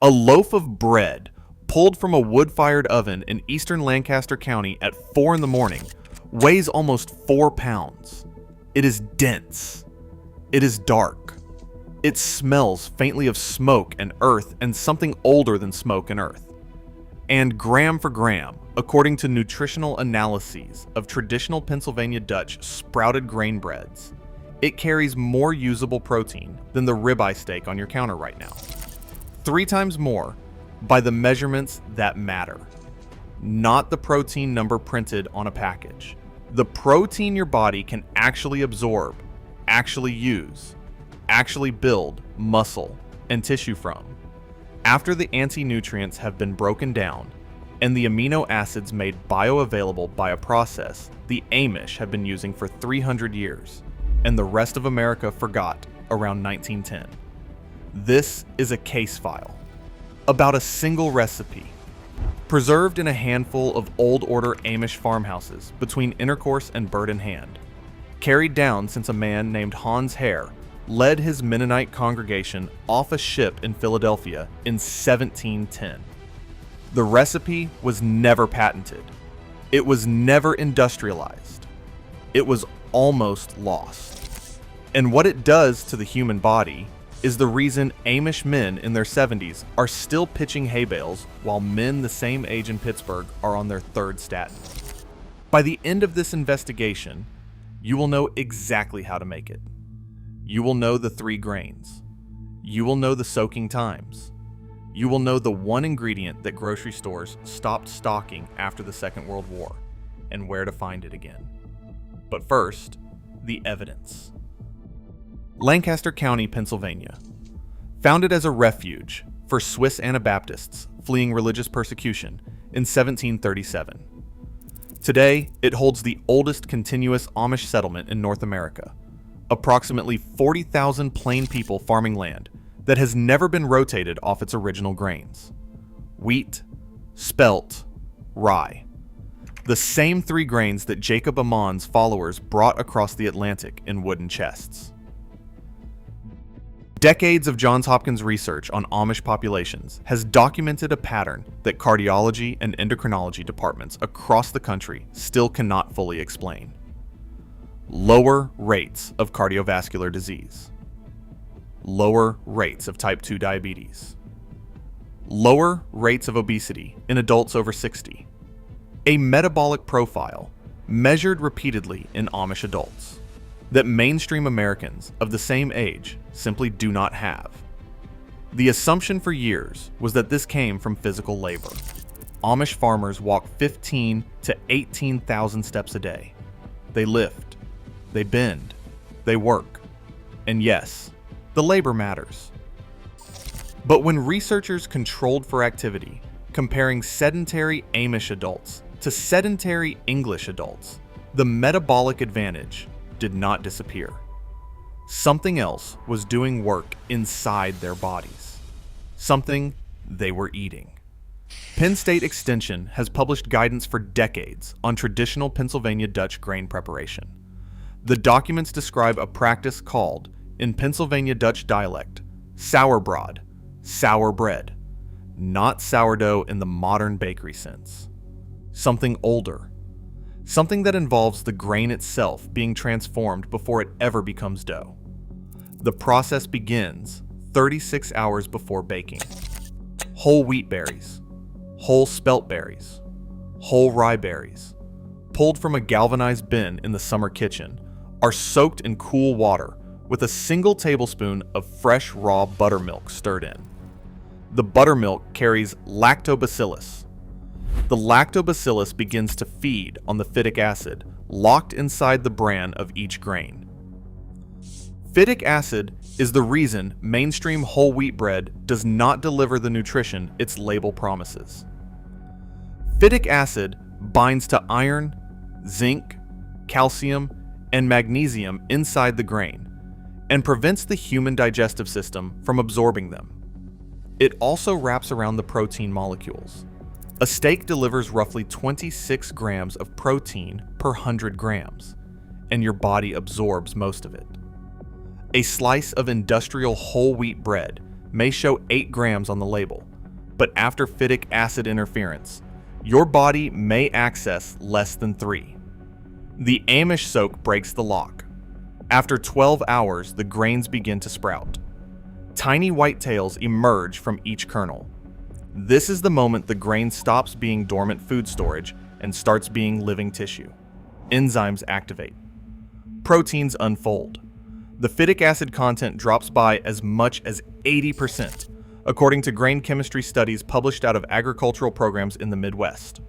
A loaf of bread pulled from a wood-fired oven in eastern Lancaster County at 4 in the morning weighs almost 4 pounds. It is dense. It is dark. It smells faintly of smoke and earth and something older than smoke and earth. And gram for gram, according to nutritional analyses of traditional Pennsylvania Dutch sprouted grain breads, it carries more usable protein than the ribeye steak on your counter right now. 3 times more by the measurements that matter, not the protein number printed on a package. The protein your body can actually absorb, actually use, actually build muscle and tissue from, after the antinutrients have been broken down and the amino acids made bioavailable by a process the Amish have been using for 300 years and the rest of America forgot around 1910. This is a case file about a single recipe preserved in a handful of Old Order Amish farmhouses between Intercourse and Bird-in-Hand, carried down since a man named Hans Hare led his Mennonite congregation off a ship in Philadelphia in 1710. The recipe was never patented. It was never industrialized. It was almost lost. And what it does to the human body is the reason Amish men in their 70s are still pitching hay bales while men the same age in Pittsburgh are on their 3rd statin. By the end of this investigation, you will know exactly how to make it. You will know the 3 grains. You will know the soaking times. You will know the one ingredient that grocery stores stopped stocking after the Second World War and where to find it again. But first, the evidence. Lancaster County, Pennsylvania. Founded as a refuge for Swiss Anabaptists fleeing religious persecution in 1737. Today, it holds the oldest continuous Amish settlement in North America, approximately 40,000 plain people farming land that has never been rotated off its original grains. Wheat, spelt, rye. The same 3 grains that Jacob Amon's followers brought across the Atlantic in wooden chests. Decades of Johns Hopkins research on Amish populations has documented a pattern that cardiology and endocrinology departments across the country still cannot fully explain. Lower rates of cardiovascular disease. Lower rates of type 2 diabetes. Lower rates of obesity in adults over 60. A metabolic profile measured repeatedly in Amish adults that mainstream Americans of the same age simply do not have. The assumption for years was that this came from physical labor. Amish farmers walk 15 to 18,000 steps a day. They lift, they bend, they work, and yes, the labor matters. But when researchers controlled for activity, comparing sedentary Amish adults to sedentary English adults, the metabolic advantage did not disappear. Something else was doing work inside their bodies. Something they were eating. Penn State Extension has published guidance for decades on traditional Pennsylvania Dutch grain preparation. The documents describe a practice called, in Pennsylvania Dutch dialect, sauerbrod, sour bread, not sourdough in the modern bakery sense. Something older. Something that involves the grain itself being transformed before it ever becomes dough. The process begins 36 hours before baking. Whole wheat berries, whole spelt berries, whole rye berries, pulled from a galvanized bin in the summer kitchen, are soaked in cool water with a single tablespoon of fresh raw buttermilk stirred in. The buttermilk carries lactobacillus. The lactobacillus begins to feed on the phytic acid locked inside the bran of each grain. Phytic acid is the reason mainstream whole wheat bread does not deliver the nutrition its label promises. Phytic acid binds to iron, zinc, calcium, and magnesium inside the grain and prevents the human digestive system from absorbing them. It also wraps around the protein molecules. A steak delivers roughly 26 grams of protein per 100 grams, and your body absorbs most of it. A slice of industrial whole wheat bread may show 8 grams on the label, but after phytic acid interference, your body may access less than 3. The Amish soak breaks the lock. After 12 hours, the grains begin to sprout. Tiny white tails emerge from each kernel. This is the moment the grain stops being dormant food storage and starts being living tissue. Enzymes activate. Proteins unfold. The phytic acid content drops by as much as 80%, according to grain chemistry studies published out of agricultural programs in the Midwest.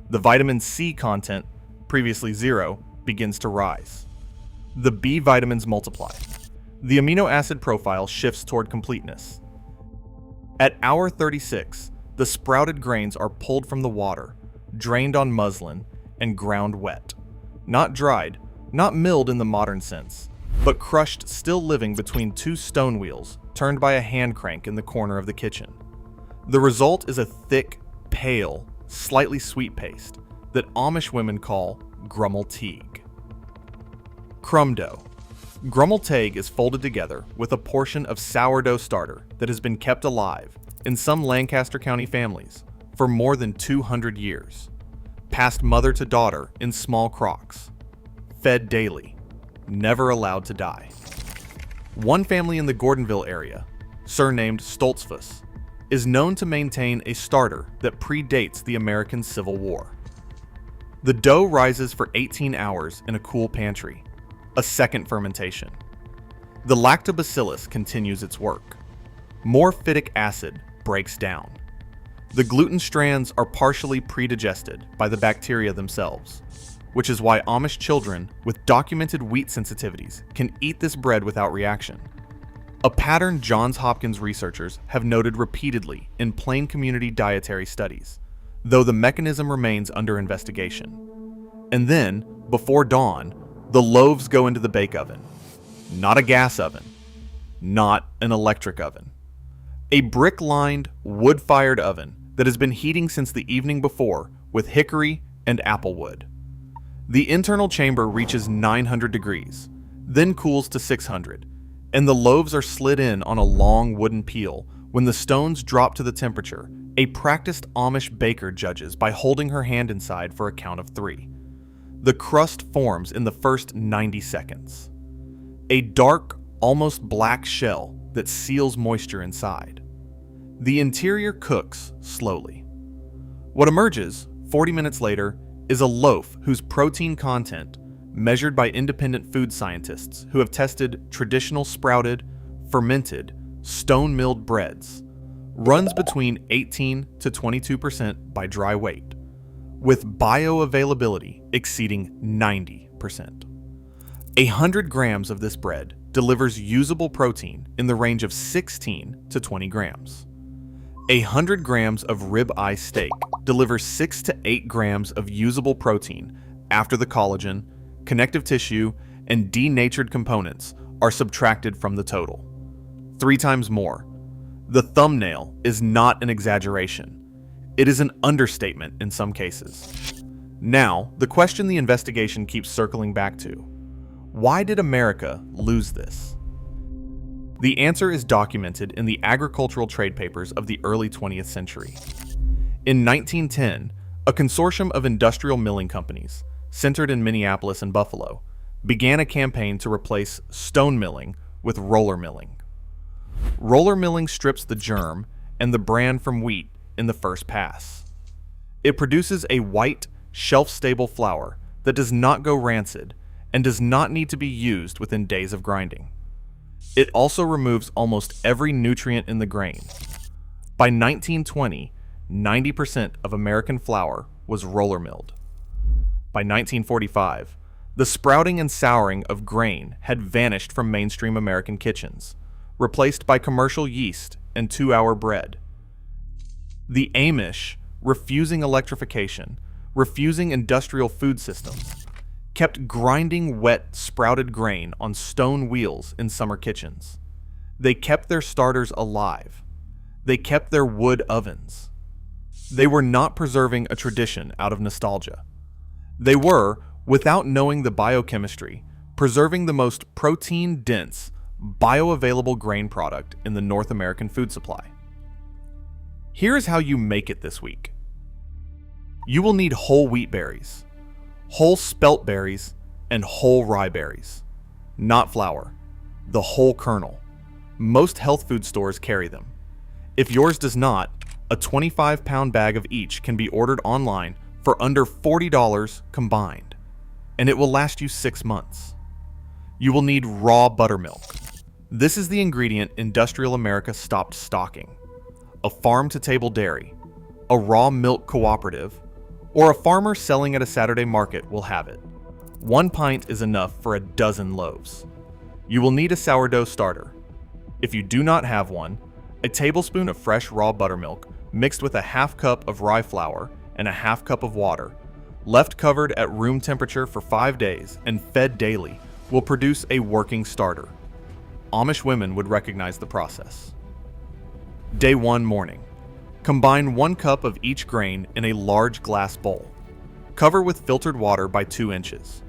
The vitamin C content, previously 0, begins to rise. The B vitamins multiply. The amino acid profile shifts toward completeness. At hour 36, the sprouted grains are pulled from the water, drained on muslin, and ground wet. Not dried, not milled in the modern sense, but crushed still living between 2 stone wheels turned by a hand crank in the corner of the kitchen. The result is a thick, pale, slightly sweet paste that Amish women call grummelteig. Crumb dough. Grummelteig is folded together with a portion of sourdough starter that has been kept alive in some Lancaster County families for more than 200 years, passed mother to daughter in small crocks, fed daily, never allowed to die. One family in the Gordonville area, surnamed Stoltzfus, is known to maintain a starter that predates the American Civil War. The dough rises for 18 hours in a cool pantry, a second fermentation. The lactobacillus continues its work. More phytic acid breaks down. The gluten strands are partially predigested by the bacteria themselves, which is why Amish children with documented wheat sensitivities can eat this bread without reaction. A pattern Johns Hopkins researchers have noted repeatedly in plain community dietary studies, though the mechanism remains under investigation. And then, before dawn, the loaves go into the bake oven. Not a gas oven. Not an electric oven. A brick-lined, wood-fired oven that has been heating since the evening before with hickory and apple wood. The internal chamber reaches 900 degrees, then cools to 600, and the loaves are slid in on a long wooden peel when the stones drop to the temperature a practiced Amish baker judges by holding her hand inside for a count of 3. The crust forms in the first 90 seconds. A dark, almost black shell that seals moisture inside. The interior cooks slowly. What emerges, 40 minutes later, is a loaf whose protein content, measured by independent food scientists who have tested traditional sprouted, fermented, stone-milled breads, runs between 18 to 22% by dry weight, with bioavailability exceeding 90%. 100 grams of this bread delivers usable protein in the range of 16 to 20 grams. 100 grams of rib-eye steak delivers 6 to 8 grams of usable protein after the collagen, connective tissue, and denatured components are subtracted from the total. 3 times more. The thumbnail is not an exaggeration. It is an understatement in some cases. Now, the question the investigation keeps circling back to: why did America lose this? The answer is documented in the agricultural trade papers of the early 20th century. In 1910, a consortium of industrial milling companies, centered in Minneapolis and Buffalo, began a campaign to replace stone milling with roller milling. Roller milling strips the germ and the bran from wheat in the first pass. It produces a white, shelf-stable flour that does not go rancid and does not need to be used within days of grinding. It also removes almost every nutrient in the grain. By 1920, 90% of American flour was roller milled. By 1945, the sprouting and souring of grain had vanished from mainstream American kitchens, replaced by commercial yeast and 2-hour bread. The Amish, refusing electrification, refusing industrial food systems, kept grinding wet, sprouted grain on stone wheels in summer kitchens. They kept their starters alive. They kept their wood ovens. They were not preserving a tradition out of nostalgia. They were, without knowing the biochemistry, preserving the most protein-dense, bioavailable grain product in the North American food supply. Here is how you make it this week. You will need whole wheat berries, whole spelt berries, and whole rye berries. Not flour, the whole kernel. Most health food stores carry them. If yours does not, a 25-pound bag of each can be ordered online for under $40 combined, and it will last you 6 months. You will need raw buttermilk. This is the ingredient industrial America stopped stocking. A farm-to-table dairy, a raw milk cooperative, or a farmer selling at a Saturday market will have it. 1 pint is enough for a dozen loaves. You will need a sourdough starter. If you do not have one, a tablespoon of fresh raw buttermilk mixed with a half cup of rye flour and a half cup of water, left covered at room temperature for 5 days and fed daily, will produce a working starter. Amish women would recognize the process. Day 1 morning. Combine 1 cup of each grain in a large glass bowl. Cover with filtered water by 2 inches.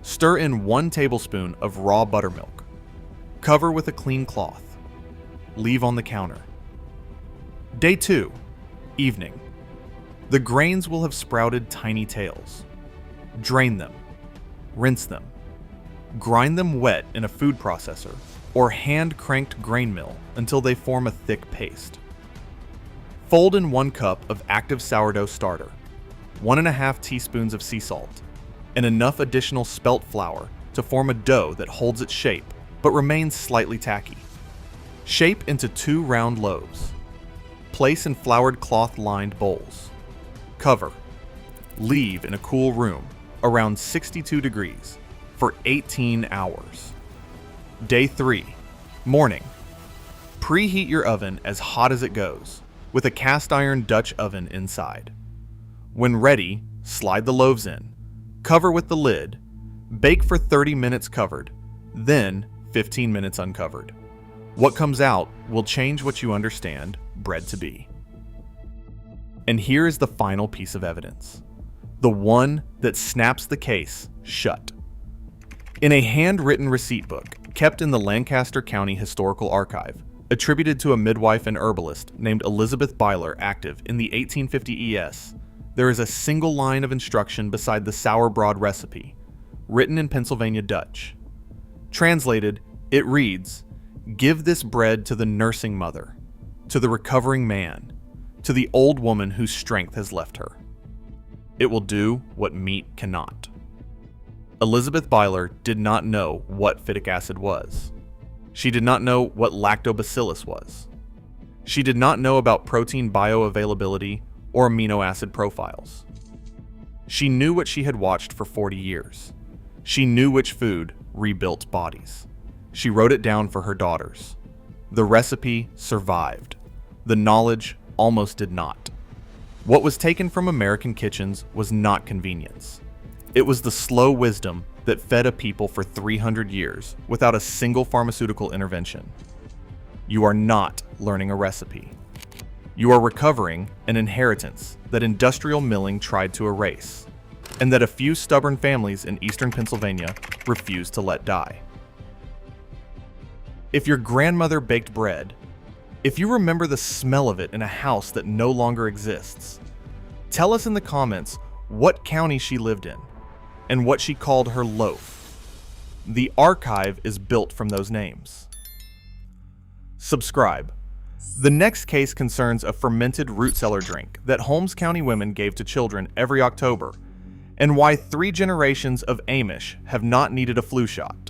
Stir in 1 tablespoon of raw buttermilk. Cover with a clean cloth. Leave on the counter. Day 2. Evening. The grains will have sprouted tiny tails. Drain them. Rinse them. Grind them wet in a food processor or hand-cranked grain mill until they form a thick paste. Fold in 1 cup of active sourdough starter, 1½ teaspoons of sea salt, and enough additional spelt flour to form a dough that holds its shape but remains slightly tacky. Shape into 2 round loaves. Place in floured cloth-lined bowls. Cover. Leave in a cool room, around 62 degrees, for 18 hours. Day 3. Morning. Preheat your oven as hot as it goes, with a cast iron Dutch oven inside. When ready, slide the loaves in. Cover with the lid. Bake for 30 minutes covered, then 15 minutes uncovered. What comes out will change what you understand bread to be. And here is the final piece of evidence. The one that snaps the case shut. In a handwritten receipt book kept in the Lancaster County Historical Archive, attributed to a midwife and herbalist named Elizabeth Byler active in the 1850 ES, there is a single line of instruction beside the sauerbraud recipe, written in Pennsylvania Dutch. Translated, it reads, "Give this bread to the nursing mother, to the recovering man, to the old woman whose strength has left her. It will do what meat cannot." Elizabeth Byler did not know what phytic acid was. She did not know what lactobacillus was. She did not know about protein bioavailability or amino acid profiles. She knew what she had watched for 40 years. She knew which food rebuilt bodies. She wrote it down for her daughters. The recipe survived. The knowledge almost did not. What was taken from American kitchens was not convenience. It was the slow wisdom that fed a people for 300 years without a single pharmaceutical intervention. You are not learning a recipe. You are recovering an inheritance that industrial milling tried to erase, and that a few stubborn families in eastern Pennsylvania refused to let die. If your grandmother baked bread, if you remember the smell of it in a house that no longer exists, tell us in the comments what county she lived in and what she called her loaf. The archive is built from those names. Subscribe. The next case concerns a fermented root cellar drink that Holmes County women gave to children every October, and why 3 generations of Amish have not needed a flu shot.